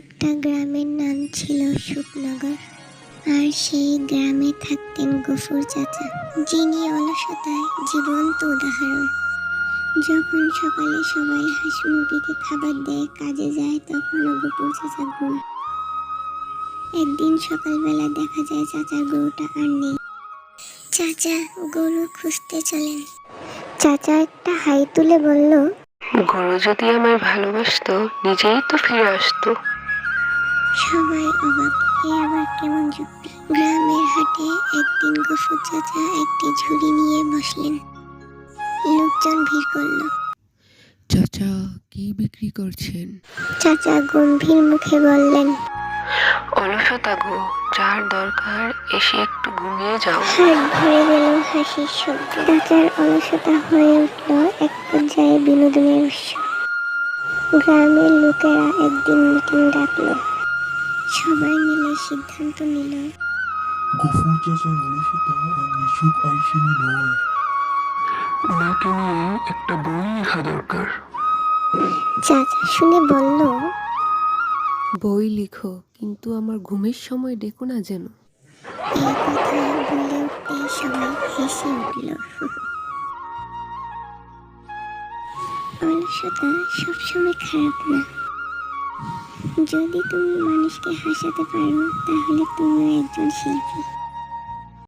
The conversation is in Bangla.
একটা গ্রামের নাম ছিল সুখনগর। আর সেই গ্রামে থাকতেন গফুর চাচা, যিনি অলসতায় জীবন্ত উদাহরণ। যখন সকালে সবাই হাঁস মুরগিকে খাবার দেয়, কাজে যায়, তখনও গফুর চাচা ঘুম। একদিন সকালবেলা দেখা যায় চাচার গরুটা আর নেই। চাচা গরু খুঁজতে চলেন। চাচা একটা হাই তুলে বলল, গরু যদি আমায় ভালোবাসতো নিজেই তো ফিরে আসতো। সবাই অবাক, এ আবার কেমন যুক্তি। গ্রামের হাটে একদিন গফুর চাচা একটি ঝুড়ি নিয়ে বসলেন। লোকজন ভিড় করলো। চাচা, কি বিক্রি করছেন? চাচা গম্ভীর মুখে বললেন, অলসতা গো, যার দরকার এসে একটু ঘুমিয়ে যাও। হাট ভরে গেল হাসির শব্দ। চাচার অলসতা হয়ে উঠল এক পর্যায়ে বিনোদনের উৎস। গ্রামের লোকেরা একদিন মিটিং ডাকলো। সবাই মিলে সিদ্ধান্ত নিল, গফুর চাচার অলসতা আর নিছক আলসেমি নয়, ওনাকে নিয়ে একটা বই লেখা দরকার। চাচা শুনে বলল, বই লিখো, কিন্তু আমার ঘুমের সময় ডেকো না যেন। এই কথা বলে উঠতেই সবাই হেসে উঠল। অলসতা সবসময় খারাপ না। যদি তুমি মানুষকে হাসাতে পারো, তাহলে তুমিও একজন শিল্পী।